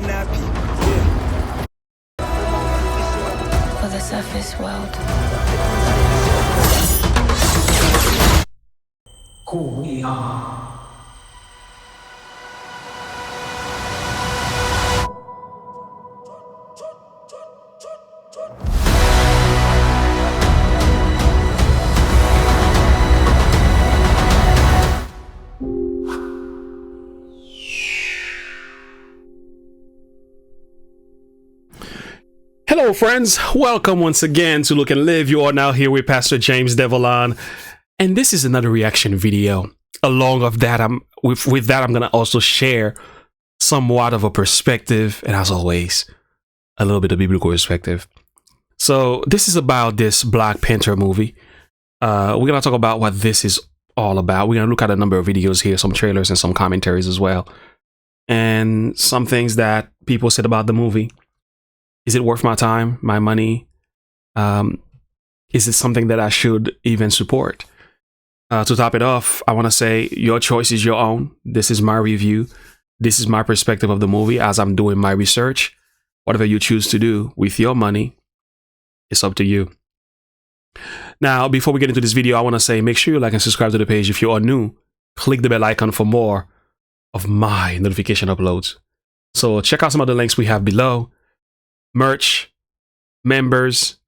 For the surface world. Who we are. Hello friends, welcome once again to Look and Live. You are now here with Pastor James Devalon, and this is another reaction video. Along of that, I'm gonna also share somewhat of a perspective, and as always, a little bit of biblical perspective. So this is about this Black Panther movie. We're gonna talk about what this is all about. We're gonna look at a number of videos here, some trailers and some commentaries as well, and some things that people said about the movie. Is it worth my time, my money? Is it something that I should even support? To top it off, I want to say your choice is your own. This is my review. This is my perspective of the movie as I'm doing my research. Whatever you choose to do with your money, it's up to you. Now, before we get into this video, I want to say make sure you like and subscribe to the page. If you are new, click the bell icon for more of my notification uploads. So check out some of the links we have below. Merch, members,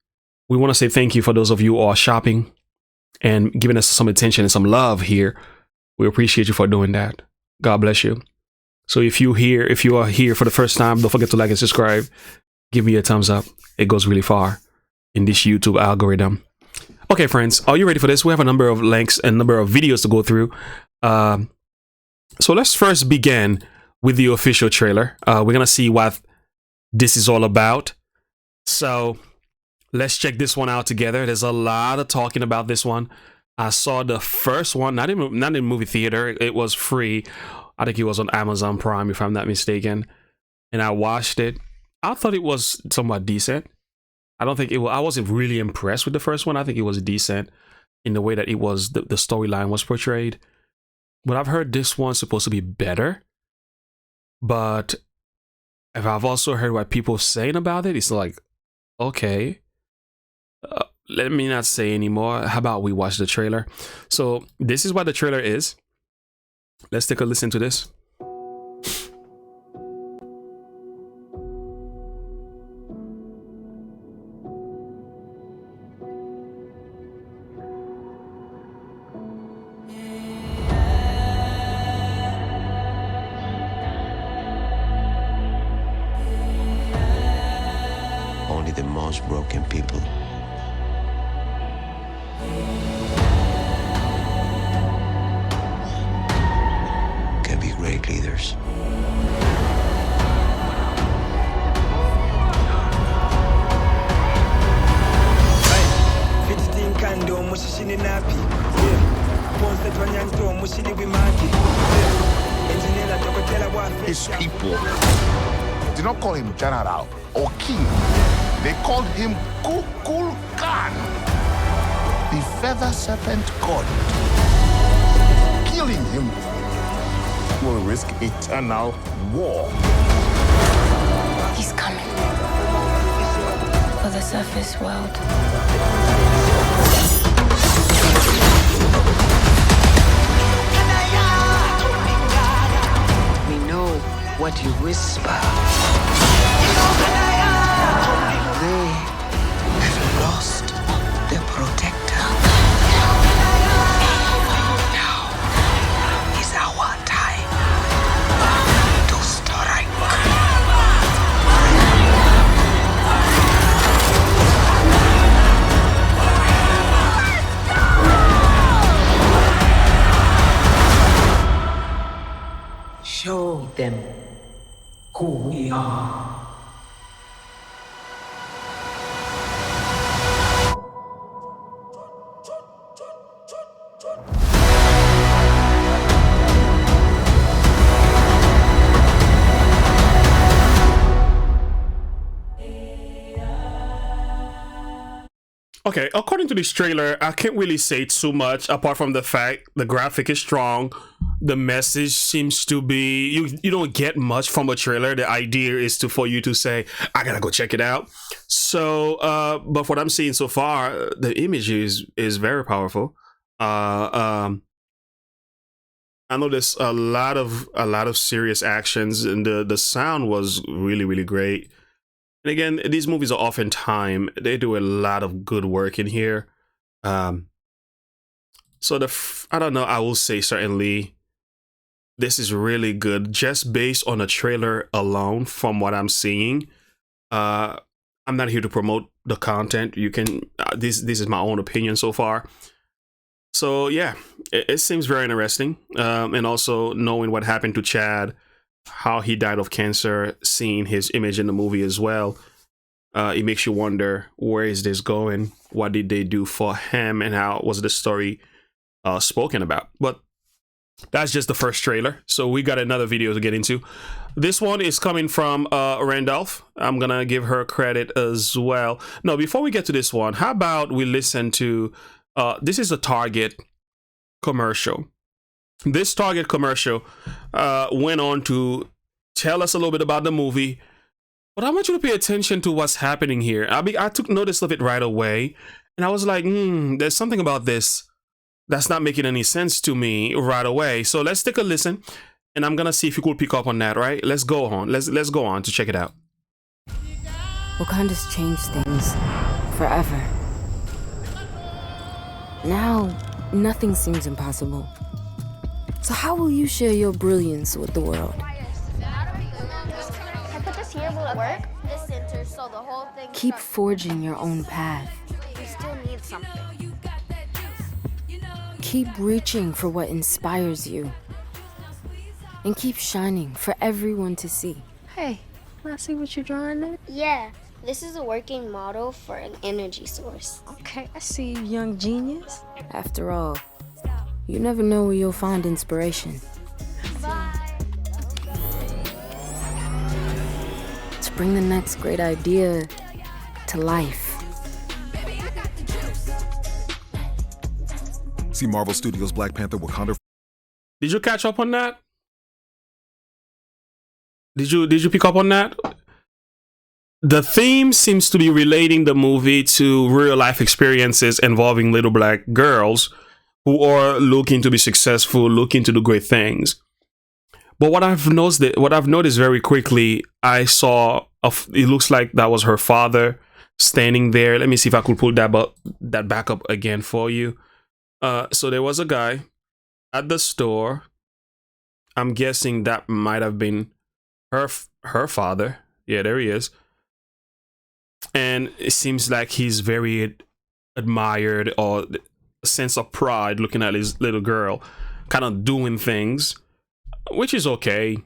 we want to say thank you for those of you who are shopping and giving us some attention and some love here. We appreciate you for doing that. God bless you. So if you are here for the first time, don't forget to like and subscribe. Give me a thumbs up. It goes really far in this YouTube algorithm. Okay, friends, are you ready for this? We have a number of links and a number of videos to go through. So let's first begin with the official trailer. We're going to see what this is all about. So let's check this one out together. There's a lot of talking about this one. I saw the first one, not in movie theater. It was free. I think it was on Amazon Prime, if I'm not mistaken. And I watched it. I thought it was somewhat decent. I wasn't really impressed with the first one. I think it was decent in the way that it was, the storyline was portrayed. But I've heard this one's supposed to be better. But I've also heard what people saying about it. It's like, okay, let me not say anymore. How about we watch the trailer? So this is what the trailer is. Let's take a listen to this. Only the most broken people can be great leaders. His people did not call him general or king. They called him Kukul Khan, the feather serpent god. Killing him will risk eternal war. He's coming. For the surface world. We know what you whisper. They have lost their protector. Now is our time to strike. Show them who we are. Okay, according to this trailer, I can't really say too much apart from the fact the graphic is strong. The message seems to be you don't get much from a trailer. The idea is for you to say, I gotta go check it out. So but what I'm seeing so far, the image is very powerful. I know there's a lot of serious actions, and the sound was really great. And again, these movies are often time. They do a lot of good work in here. So I don't know. I will say certainly this is really good just based on a trailer alone. From what I'm seeing, I'm not here to promote the content. You can this is my own opinion so far. So yeah, it seems very interesting. And also knowing what happened to Chad, how he died of cancer, seeing his image in the movie as well, it makes you wonder, where is this going? What did they do for him, and how was the story spoken about? But that's just the first trailer, so we got another video to get into. This one is coming from Randolph. I'm gonna give her credit as well. No, before we get to this one, how about we listen to this is a Target commercial. This Target commercial went on to tell us a little bit about the movie, but I want you to pay attention to what's happening here. I took notice of it right away, and I was like, there's something about this that's not making any sense to me right away. So let's take a listen, and I'm gonna see if you could pick up on that. Right? Let's go on. Let's go on to check it out. Wakanda's changed things forever. Now, nothing seems impossible. So how will you share your brilliance with the world? I put this here, will it work? This center, so the whole thing. Keep forging your own path. We still need something. Keep reaching for what inspires you. And keep shining for everyone to see. Hey, can I see what you're drawing there? Yeah, this is a working model for an energy source. Okay, I see you, young genius. After all, you never know where you'll find inspiration. Bye. To bring the next great idea to life. See Marvel Studios' Black Panther Wakanda. Did you catch up on that? Did you pick up on that? The theme seems to be relating the movie to real life experiences involving little black girls who are looking to be successful, looking to do great things. But what I've noticed very quickly, I saw it looks like that was her father standing there. Let me see if I could pull that back up again for you. So there was a guy at the store. I'm guessing that might have been her father. Yeah, there he is. And it seems like he's very admired, or a sense of pride looking at his little girl kind of doing things, which is okay.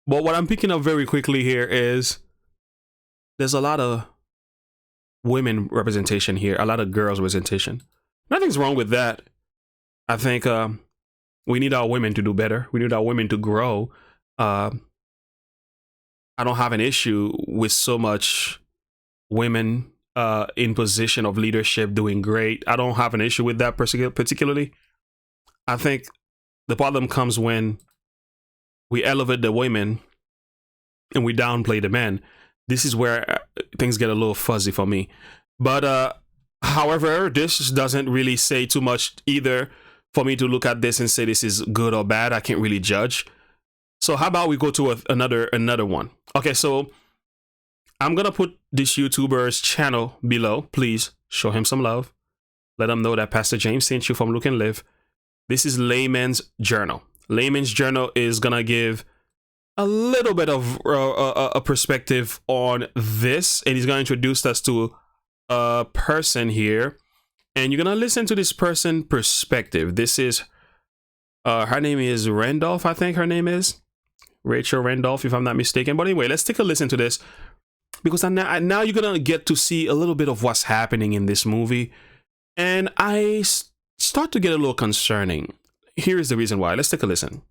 But what I'm picking up very quickly here is there's a lot of women representation here, a lot of girls representation. Nothing's wrong with that. I think we need our women to do better. We need our women to grow. I don't have an issue with so much women in position of leadership doing great. I don't have an issue with that particularly. I think the problem comes when we elevate the women and we downplay the men. This is where things get a little fuzzy for me. But however, this doesn't really say too much either for me to look at this and say this is good or bad. I can't really judge. So how about we go to another one? Okay, so I'm gonna put this YouTuber's channel below. Please show him some love. Let him know that Pastor James sent you from Look and Live. This is Layman's Journal. Layman's Journal is gonna give a little bit of a perspective on this, and he's gonna introduce us to a person here, and you're gonna listen to this person's perspective. This is her name is Randolph, I think her name is Rachel Randolph, if I'm not mistaken. But anyway, let's take a listen to this, because now you're gonna get to see a little bit of what's happening in this movie, and I start to get a little concerning. Here is the reason why. Let's take a listen.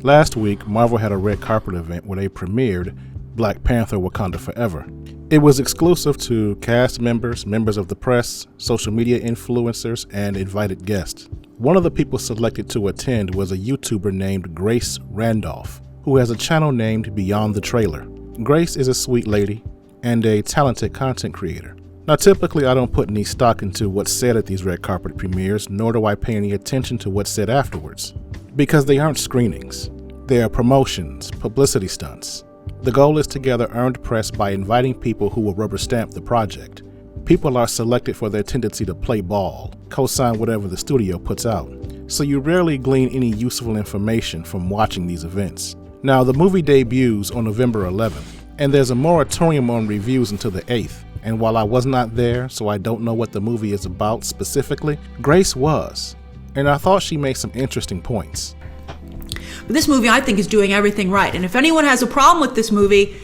Last week, Marvel had a red carpet event where they premiered Black Panther Wakanda Forever. It was exclusive to cast members, members of the press, social media influencers, and invited guests. One of the people selected to attend was a YouTuber named Grace Randolph, who has a channel named Beyond the Trailer. Grace is a sweet lady and a talented content creator. Now, typically I don't put any stock into what's said at these red carpet premieres, nor do I pay any attention to what's said afterwards, because they aren't screenings. They are promotions, publicity stunts. The goal is to gather earned press by inviting people who will rubber stamp the project. People are selected for their tendency to play ball, co-sign whatever the studio puts out, so you rarely glean any useful information from watching these events. Now, the movie debuts on November 11th, and there's a moratorium on reviews until the 8th. And while I was not there, so I don't know what the movie is about specifically, Grace was, and I thought she made some interesting points. But this movie, I think, is doing everything right. And if anyone has a problem with this movie,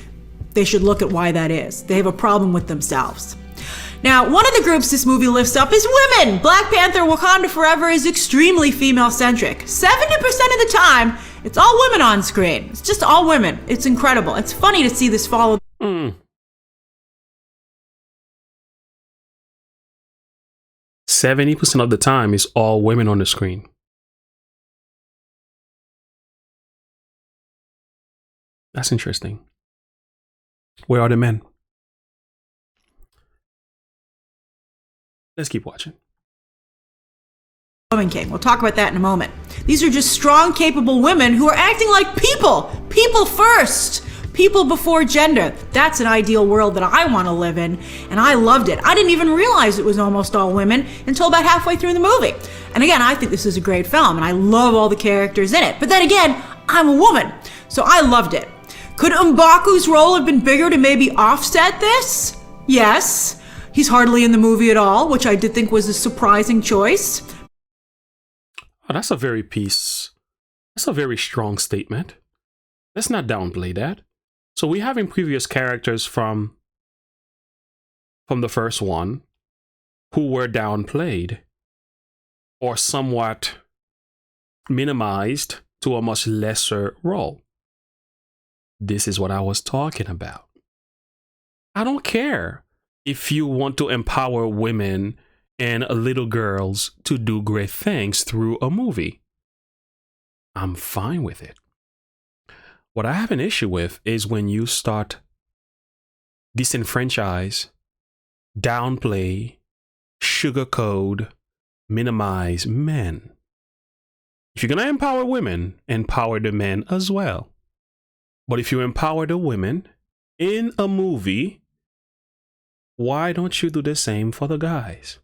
they should look at why that is. They have a problem with themselves. Now, one of the groups this movie lifts up is women. Black Panther Wakanda Forever is extremely female-centric. 70% of the time, it's all women on screen. It's just all women. It's incredible. It's funny to see this follow. 70% of the time is all women on the screen. That's interesting. Where are the men? Let's keep watching. Woman King. We'll talk about that in a moment. These are just strong, capable women who are acting like people. People first. People before gender. That's an ideal world that I want to live in, and I loved it. I didn't even realize it was almost all women until about halfway through the movie. And again, I think this is a great film, and I love all the characters in it. But then again, I'm a woman, so I loved it. Could M'Baku's role have been bigger to maybe offset this? Yes. He's hardly in the movie at all, which I did think was a surprising choice. Oh, that's a very strong statement. Let's not downplay that. So we have in previous characters from the first one who were downplayed or somewhat minimized to a much lesser role. This is what I was talking about. I don't care if you want to empower women and little girls to do great things through a movie. I'm fine with it. What I have an issue with is when you start disenfranchise, downplay, sugarcoat, minimize men. If you're going to empower women, empower the men as well. But if you empower the women in a movie, why don't you do the same for the guys?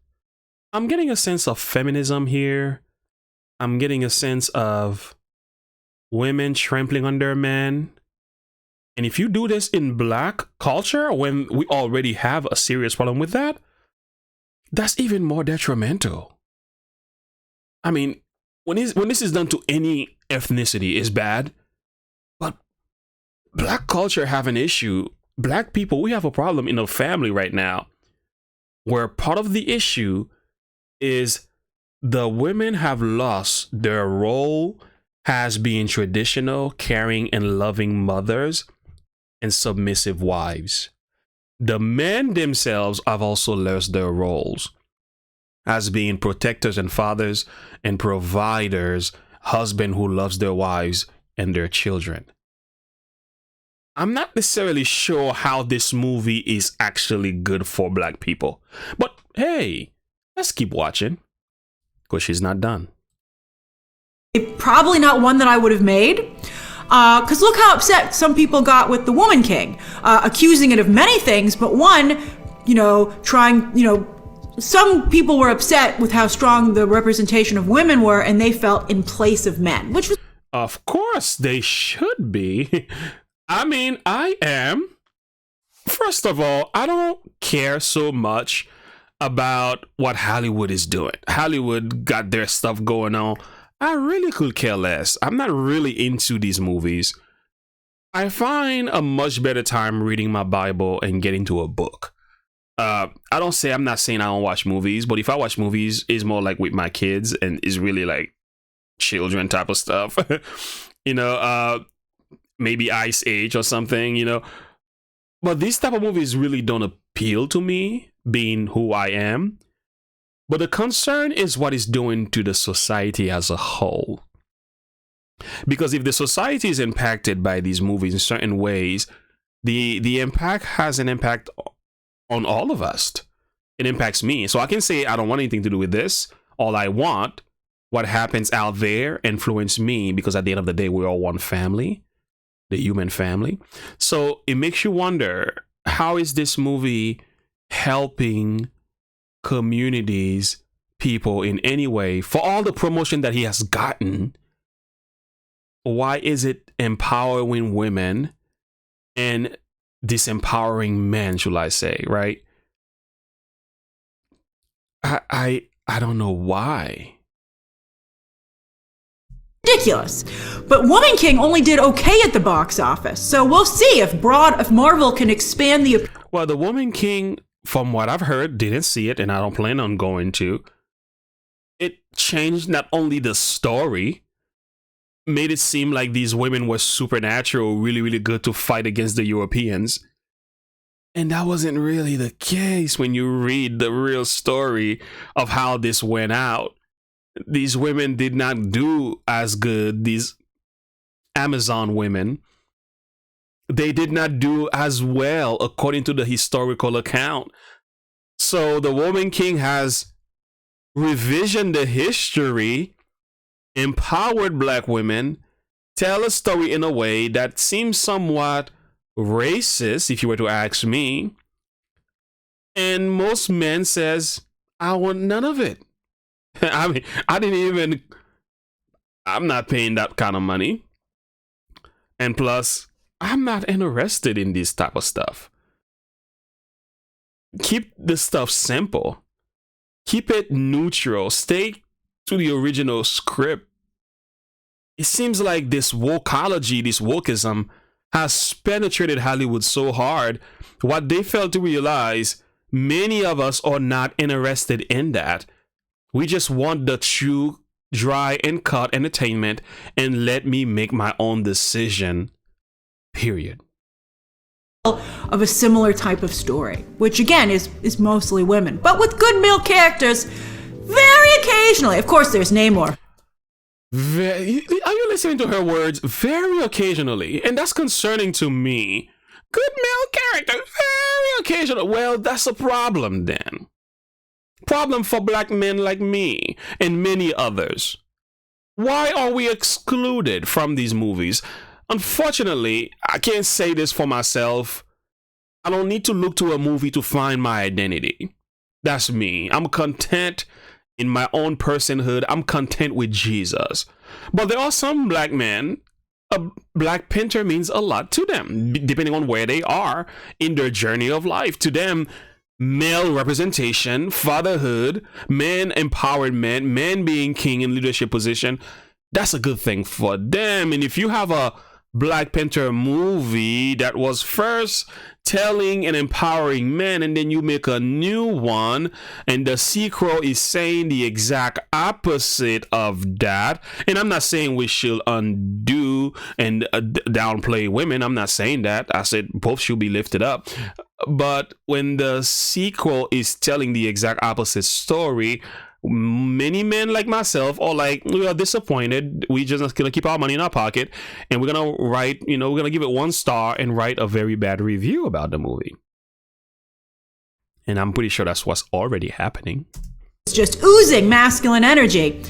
I'm getting a sense of feminism here. I'm getting a sense of women trampling on their men. And if you do this in black culture, when we already have a serious problem with that, that's even more detrimental. I mean, when this is done to any ethnicity, is bad. But black culture have an issue. Black people, we have a problem in a family right now where part of the issue is the women have lost their role as being traditional, caring, and loving mothers and submissive wives. The men themselves have also lost their roles as being protectors and fathers and providers, husband who loves their wives and their children. I'm not necessarily sure how this movie is actually good for black people. But hey, let's keep watching because she's not done. Probably not one that I would have made. Because look how upset some people got with The Woman King, accusing it of many things, but one, some people were upset with how strong the representation of women were, and they felt in place of men, which was... Of course they should be. I mean, I am. First of all, I don't care so much about what Hollywood is doing. Hollywood got their stuff going on. I really could care less. I'm not really into these movies. I find a much better time reading my Bible and getting to a book. I'm not saying I don't watch movies, but if I watch movies, it's more like with my kids and it's really like children type of stuff. Maybe Ice Age or something, But these type of movies really don't appeal to me, being who I am. But the concern is what it's doing to the society as a whole. Because if the society is impacted by these movies in certain ways, the impact has an impact on all of us. It impacts me. So I can say I don't want anything to do with this. All I want, what happens out there, influence me, because at the end of the day, we're all one family, the human family. So it makes you wonder, how is this movie helping communities, people in any way? For all the promotion that he has gotten, why is it empowering women and disempowering men, should I say, right? I don't know why. Ridiculous. But Woman King only did okay at the box office, so we'll see if Marvel can expand the... Well, the Woman King, from what I've heard, didn't see it, and I don't plan on going to. It changed not only the story, made it seem like these women were supernatural, really, really good to fight against the Europeans. And that wasn't really the case when you read the real story of how this went out. These women did not do as good. These Amazon women, they did not do as well according to the historical account. So the Woman King has revisioned the history, empowered black women, tell a story in a way that seems somewhat racist, if you were to ask me. And most men says, I want none of it. I mean, I'm not paying that kind of money. And plus, I'm not interested in this type of stuff. Keep this stuff simple. Keep it neutral. Stay to the original script. It seems like this wokeology, this wokeism, has penetrated Hollywood so hard. What they failed to realize, many of us are not interested in that. We just want the true, dry, and cut entertainment, and let me make my own decision. Period. Of a similar type of story, which again is mostly women, but with good male characters, very occasionally. Of course, there's Namor. Are you listening to her words? Very occasionally, and that's concerning to me. Good male character, very occasional. Well, that's a problem then. Problem for black men like me and many others. Why are we excluded from these movies? Unfortunately, I can't say this for myself. I don't need to look to a movie to find my identity. That's me. I'm content in my own personhood. I'm content with Jesus. But there are some black men, a Black Panther means a lot to them, depending on where they are in their journey of life. To them, male representation, fatherhood, men empowered men, men being king in leadership position, that's a good thing for them. And if you have a Black Panther movie that was first telling and empowering men, and then you make a new one and the sequel is saying the exact opposite of that, and I'm not saying we should undo and downplay women, I'm not saying that. I said both should be lifted up. But when the sequel is telling the exact opposite story, many men like myself are like, we are disappointed. We just gonna keep our money in our pocket, and we're gonna write, we're gonna give it 1 star and write a very bad review about the movie. And I'm pretty sure that's what's already happening. It's just oozing masculine energy.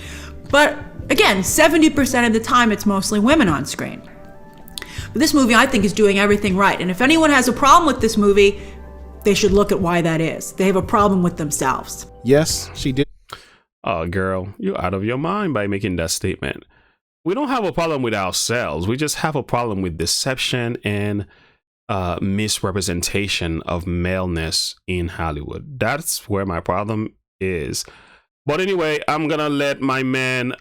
But again, 70% of the time, it's mostly women on screen. But this movie, I think, is doing everything right. And if anyone has a problem with this movie, they should look at why that is. They have a problem with themselves. Yes, she did. Oh, girl, you're out of your mind by making that statement. We don't have a problem with ourselves. We just have a problem with deception and misrepresentation of maleness in Hollywood. That's where my problem is. But anyway, I'm going to let my man,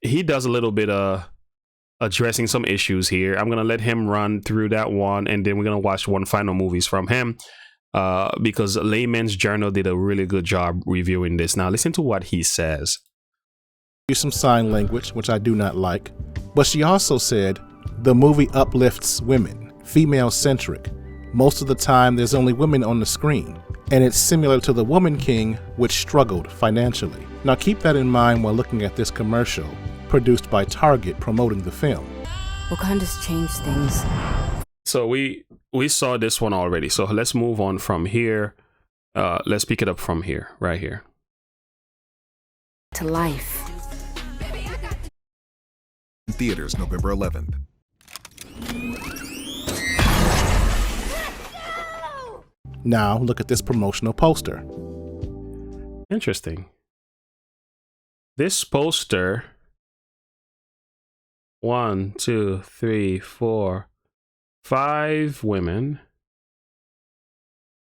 he does a little bit of addressing some issues here. I'm going to let him run through that one, and then we're going to watch one final movies from him. Because Layman's Journal did a really good job reviewing this. Now listen to what he says. Use some sign language, which I do not like. But she also said the movie uplifts women, female-centric, Most of the time, there's only women on the screen, and it's similar to The Woman King, which struggled financially. Now keep that in mind while looking at this commercial, produced by Target promoting the film. Wakanda's changed things. So we saw this one already. So let's move on from here. Let's pick it up from here, right here. To life. In theaters November 11th. Now look at this promotional poster. Interesting. This poster, 1, 2, 3, 4, 5 women.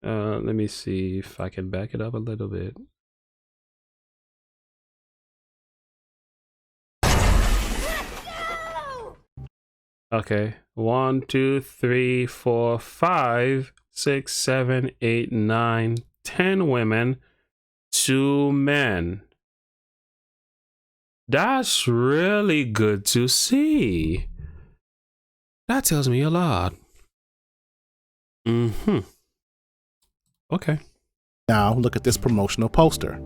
Let me see if I can back it up a little bit. Okay, 1, 2, 3, 4, 5, 6, 7, 8, 9, 10 women, 2 men. That's really good to see. That tells me a lot. Okay. Now look at this promotional poster.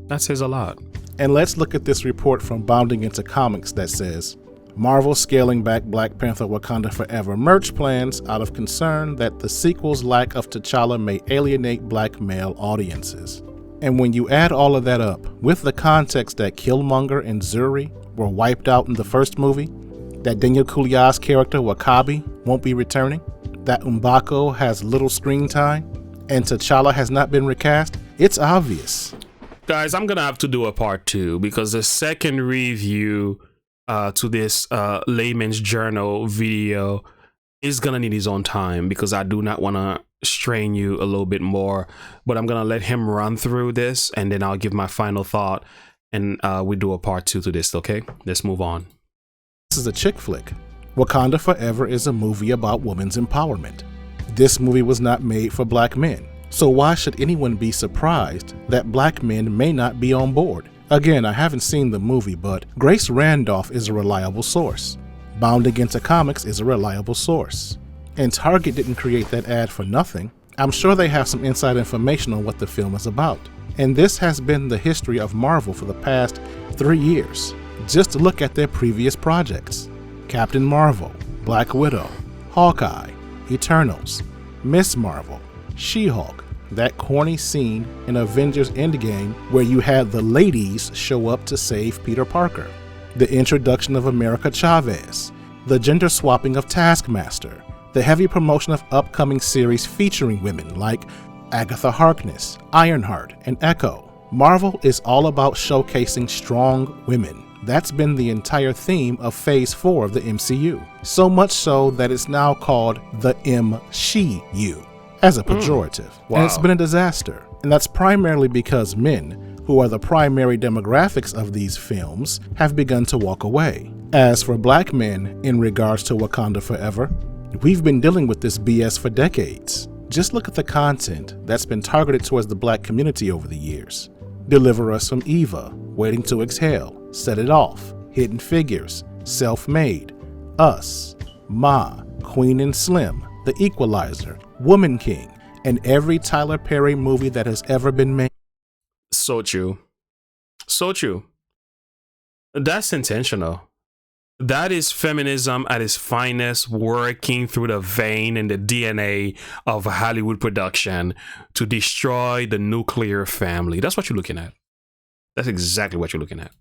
That says a lot. And let's look at this report from Bounding Into Comics that says, Marvel scaling back Black Panther Wakanda Forever merch plans out of concern that the sequel's lack of T'Challa may alienate black male audiences. And when you add all of that up, with the context that Killmonger and Zuri were wiped out in the first movie, that Daniel Kaluuya's character Wakabi won't be returning, that M'Baku has little screen time, and T'Challa has not been recast, it's obvious. Guys, I'm gonna have to do a part 2 because the second review to this Layman's Journal video is gonna need his own time because I do not want to strain you a little bit more, but I'm gonna let him run through this and then I'll give my final thought and we do a part 2 to this. Okay, let's move on. This is a chick flick. Wakanda Forever is a movie about women's empowerment. This movie was not made for black men. So why should anyone be surprised that black men may not be on board? Again, I haven't seen the movie, but Grace Randolph is a reliable source. Bounding Into Comics is a reliable source. And Target didn't create that ad for nothing. I'm sure they have some inside information on what the film is about. And this has been the history of Marvel for the past 3 years. Just look at their previous projects. Captain Marvel, Black Widow, Hawkeye, Eternals, Miss Marvel, She-Hulk, that corny scene in Avengers Endgame where you had the ladies show up to save Peter Parker, the introduction of America Chavez, the gender swapping of Taskmaster, the heavy promotion of upcoming series featuring women like Agatha Harkness, Ironheart, and Echo. Marvel is all about showcasing strong women. That's been the entire theme of Phase 4 of the MCU. So much so that it's now called the MSHE-U as a pejorative. Wow. And it's been a disaster. And that's primarily because men, who are the primary demographics of these films, have begun to walk away. As for black men, in regards to Wakanda Forever, we've been dealing with this BS for decades. Just look at the content that's been targeted towards the black community over the years. Deliver Us from Eva, Waiting to Exhale, Set It Off, Hidden Figures, Self-Made, Us, Ma, Queen and Slim, The Equalizer, Woman King, and every Tyler Perry movie that has ever been made. So true. So true. That's intentional. That is feminism at its finest, working through the vein and the DNA of Hollywood production to destroy the nuclear family. That's what you're looking at. That's exactly what you're looking at.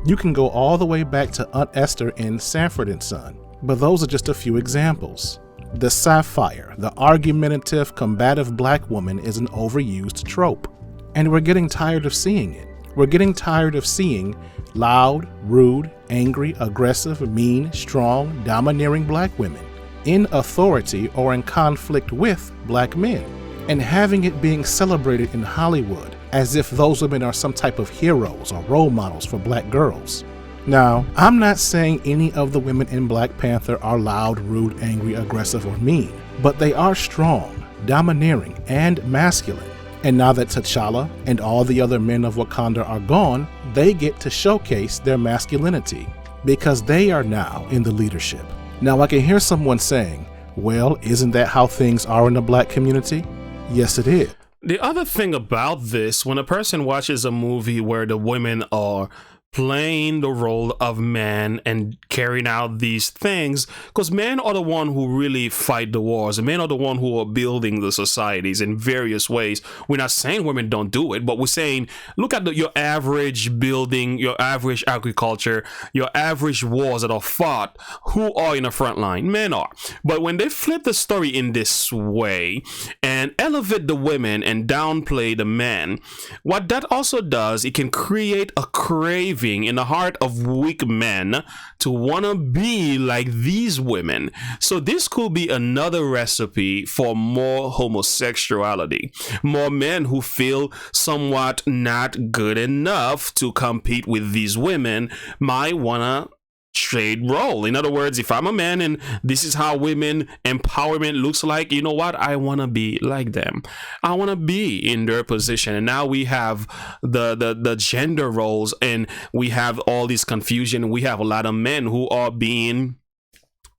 You can go all the way back to Aunt Esther in Sanford and Son, but those are just a few examples. The sapphire, the argumentative, combative black woman is an overused trope, and we're getting tired of seeing it. We're getting tired of seeing loud, rude, angry, aggressive, mean, strong, domineering black women in authority or in conflict with black men, and having it being celebrated in Hollywood as if those women are some type of heroes or role models for black girls. Now, I'm not saying any of the women in Black Panther are loud, rude, angry, aggressive, or mean, but they are strong, domineering, and masculine. And now that T'Challa and all the other men of Wakanda are gone, they get to showcase their masculinity. because they are now in the leadership. Now I can hear someone saying, well, isn't that how things are in the black community? Yes, it is. The other thing about this, when a person watches a movie where the women are playing the role of men and carrying out these things, because men are the one who really fight the wars, and men are the one who are building the societies in various ways. We're not saying women don't do it, but we're saying look at your average building, your average agriculture, your average wars that are fought. Who are in the front line? Men are. But when they flip the story in this way and elevate the women and downplay the men, what that also does, it can create a craving in the heart of weak men to want to be like these women. So this could be another recipe for more homosexuality, more men who feel somewhat not good enough to compete with these women might want to trade role. In other words, if I'm a man and this is how women empowerment looks like, you know what? I want to be like them. I want to be in their position. And now we have the gender roles, and we have all this confusion. We have a lot of men who are being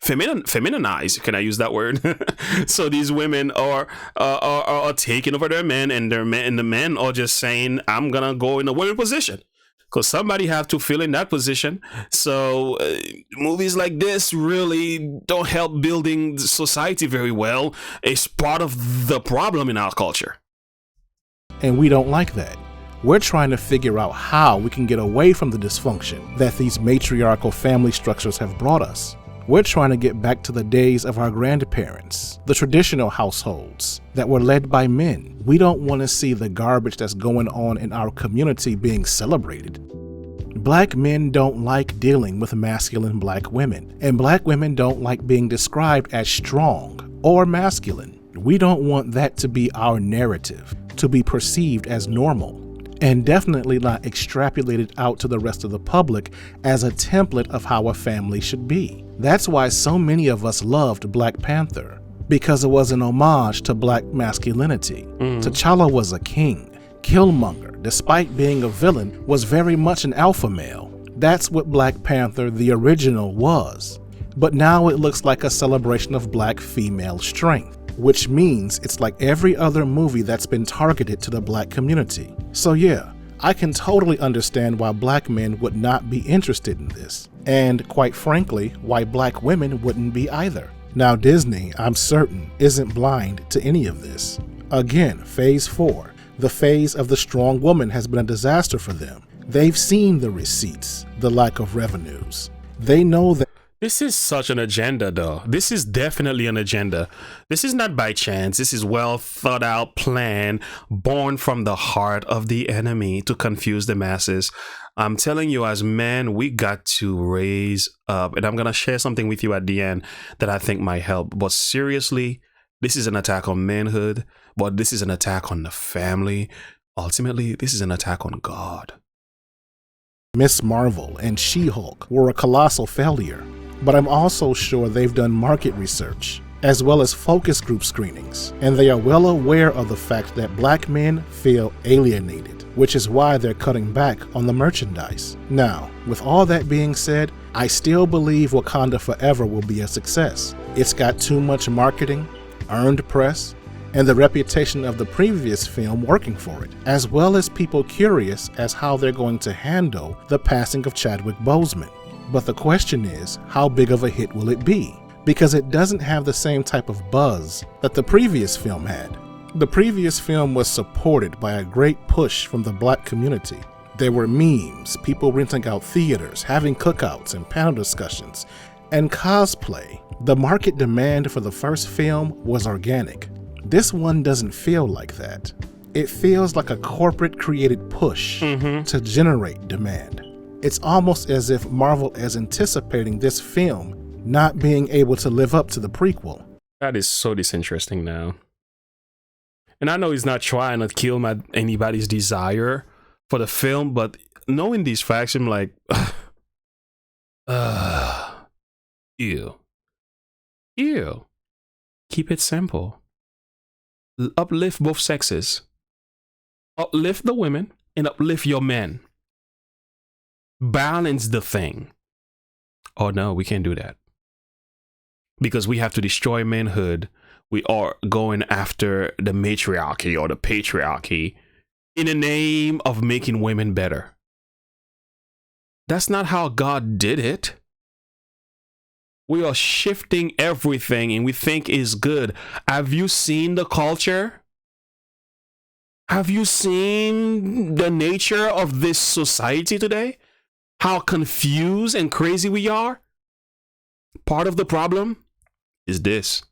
feminized. Can I use that word? So these women are taking over their men, and the men are just saying, I'm gonna go in a women position, because somebody have to fill in that position. So movies like this really don't help building society very well. It's part of the problem in our culture. And we don't like that. We're trying to figure out how we can get away from the dysfunction that these matriarchal family structures have brought us. We're trying to get back to the days of our grandparents, the traditional households that were led by men. We don't want to see the garbage that's going on in our community being celebrated. Black men don't like dealing with masculine black women, and black women don't like being described as strong or masculine. We don't want that to be our narrative, to be perceived as normal, and definitely not extrapolated out to the rest of the public as a template of how a family should be. That's why so many of us loved Black Panther, because it was an homage to black masculinity. T'Challa was a king. Killmonger, despite being a villain, was very much an alpha male. That's what Black Panther, the original, was. But now it looks like a celebration of black female strength, which means it's like every other movie that's been targeted to the black community. So yeah, I can totally understand why black men would not be interested in this, and quite frankly, why black women wouldn't be either. Now Disney, I'm certain, isn't blind to any of this. Again, phase 4, the phase of the strong woman, has been a disaster for them. They've seen the receipts, the lack of revenues. They know that. This is such an agenda, though. This is definitely an agenda. This is not by chance. This is well thought out plan, born from the heart of the enemy to confuse the masses. I'm telling you, as men, we got to raise up. And I'm going to share something with you at the end that I think might help. But seriously, this is an attack on manhood, but this is an attack on the family. Ultimately, this is an attack on God. Miss Marvel and She-Hulk were a colossal failure. But I'm also sure they've done market research, as well as focus group screenings, and they are well aware of the fact that black men feel alienated, which is why they're cutting back on the merchandise. Now, with all that being said, I still believe Wakanda Forever will be a success. It's got too much marketing, earned press, and the reputation of the previous film working for it, as well as people curious as how they're going to handle the passing of Chadwick Boseman. But the question is, how big of a hit will it be? Because it doesn't have the same type of buzz that the previous film had. The previous film was supported by a great push from the black community. There were memes, people renting out theaters, having cookouts and panel discussions, and cosplay. The market demand for the first film was organic. This one doesn't feel like that. It feels like a corporate created push to generate demand. It's almost as if Marvel is anticipating this film not being able to live up to the prequel. That is so disinteresting now. And I know he's not trying to kill anybody's desire for the film, but knowing these facts, I'm like, ew. Keep it simple. Uplift both sexes. Uplift the women and uplift your men. Balance the thing. Oh no, we can't do that. Because we have to destroy manhood. We are going after the matriarchy or the patriarchy in the name of making women better. That's not how God did it. We are shifting everything and we think is good. Have you seen the culture? Have you seen the nature of this society today? How confused and crazy we are? Part of the problem is this.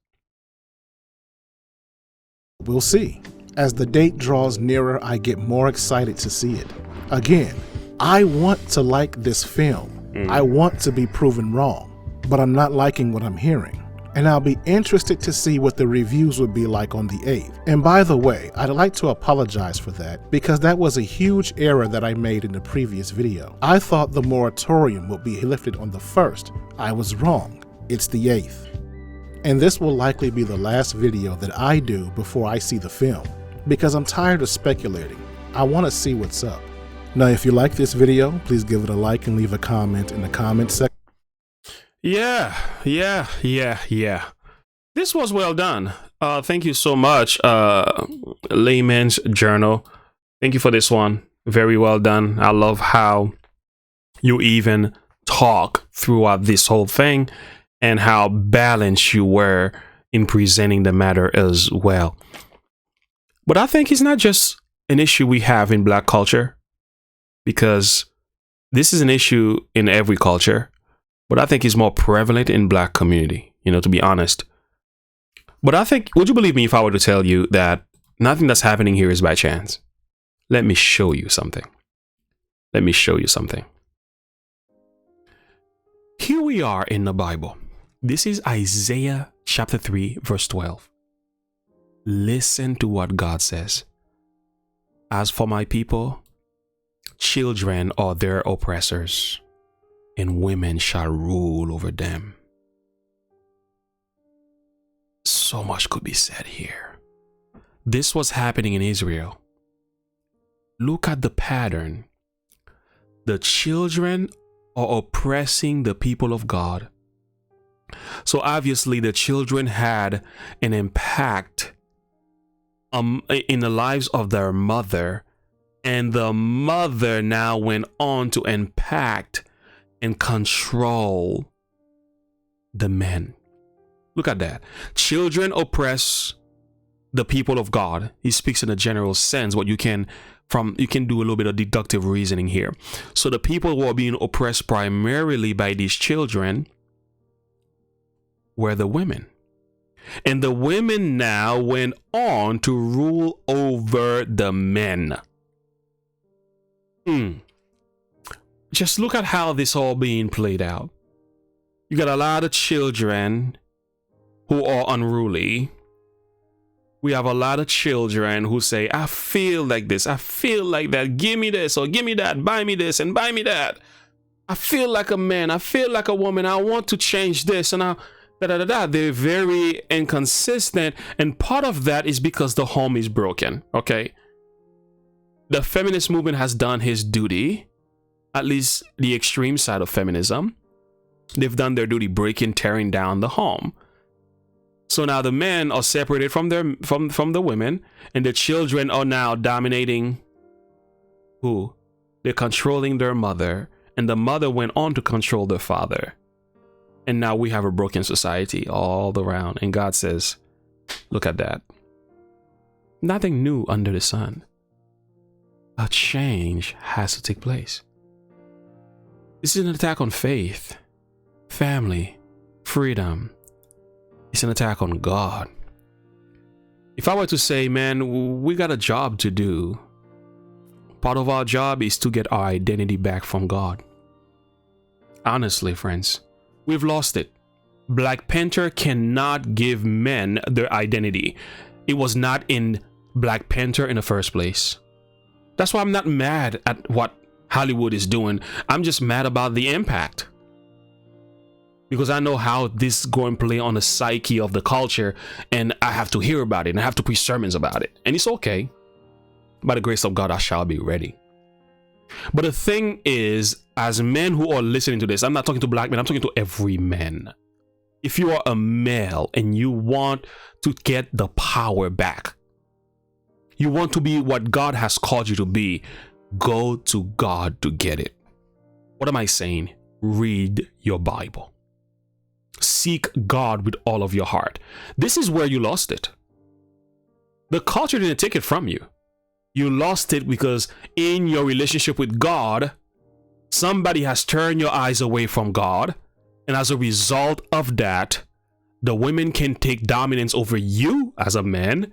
We'll see. As the date draws nearer, I get more excited to see it. Again, I want to like this film. I want to be proven wrong, but I'm not liking what I'm hearing. And I'll be interested to see what the reviews would be like on the 8th. And by the way, I'd like to apologize for that because that was a huge error that I made in the previous video. I thought the moratorium would be lifted on the 1st. I was wrong. It's the 8th. And this will likely be the last video that I do before I see the film because I'm tired of speculating. I want to see what's up. Now, if you like this video, please give it a like and leave a comment in the comment section. Yeah. This was well done. Thank you so much, Layman's Journal. Thank you for this one. Very well done. I love how you even talk throughout this whole thing and how balanced you were in presenting the matter as well. But I think it's not just an issue we have in Black culture, because this is an issue in every culture. But I think it's more prevalent in Black community, to be honest. But I think, would you believe me if I were to tell you that nothing that's happening here is by chance? Let me show you something. Here we are in the Bible. This is Isaiah chapter 3, verse 12. Listen to what God says. As for my people, children are their oppressors, and women shall rule over them. So much could be said here. This was happening in Israel. Look at the pattern. The children are oppressing the people of God. So obviously the children had an impact in the lives of their mother, and the mother now went on to impact and control the men. Look at that. Children oppress the people of God. He speaks in a general sense, but you can do a little bit of deductive reasoning here. So the people who are being oppressed primarily by these children were the women. And the women now went on to rule over the men. Just look at how this all being played out. You got a lot of children who are unruly. We have a lot of children who say, I feel like this, I feel like that, give me this or give me that, buy me this and buy me that. I feel like a man, I feel like a woman, I want to change this, and they're very inconsistent, and part of that is because the home is broken. Okay, the feminist movement has done his duty. At least the extreme side of feminism, they've done their duty breaking, tearing down the home. So now the men are separated from the women, and the children are now dominating who? They're controlling their mother, and the mother went on to control their father. And now we have a broken society all around. And God says, look at that. Nothing new under the sun. A change has to take place. This is an attack on faith, family, freedom. It's an attack on God. If I were to say, man, we got a job to do. Part of our job is to get our identity back from God. Honestly, friends, we've lost it. Black Panther cannot give men their identity. It was not in Black Panther in the first place. That's why I'm not mad at what Hollywood is doing. I'm just mad about the impact, because I know how this is going to play on the psyche of the culture, and I have to hear about it and I have to preach sermons about it, and it's okay. By the grace of God, I shall be ready. But the thing is, as men who are listening to this, I'm not talking to black men, I'm talking to every man. If you are a male and you want to get the power back, you want to be what God has called you to be, go to God to get it. What am I saying? Read your Bible. Seek God with all of your heart. This is where you lost it. The culture didn't take it from you. You lost it because in your relationship with God, somebody has turned your eyes away from God. And as a result of that, the women can take dominance over you as a man.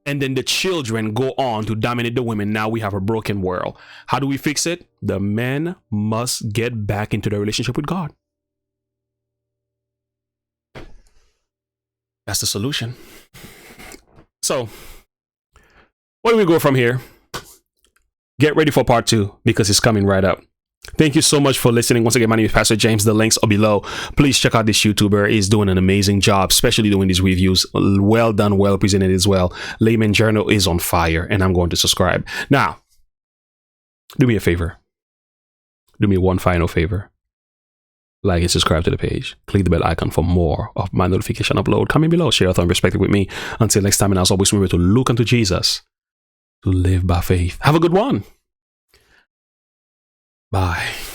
And then the children go on to dominate the women. Now we have a broken world. How do we fix it? The men must get back into their relationship with God. That's the solution. So, where do we go from here? Get ready for part 2 because it's coming right up. Thank you so much for listening. Once again, my name is Pastor James. The links are below. Please check out this YouTuber. He's doing an amazing job, especially doing these reviews. Well done, well presented as well. Layman Journal is on fire, and I'm going to subscribe. Now, do me a favor. Do me one final favor. Like and subscribe to the page. Click the bell icon for more of my notification upload. Comment below. Share your thoughts and perspective with me. Until next time, and as always, remember to look unto Jesus, to live by faith. Have a good one. Bye.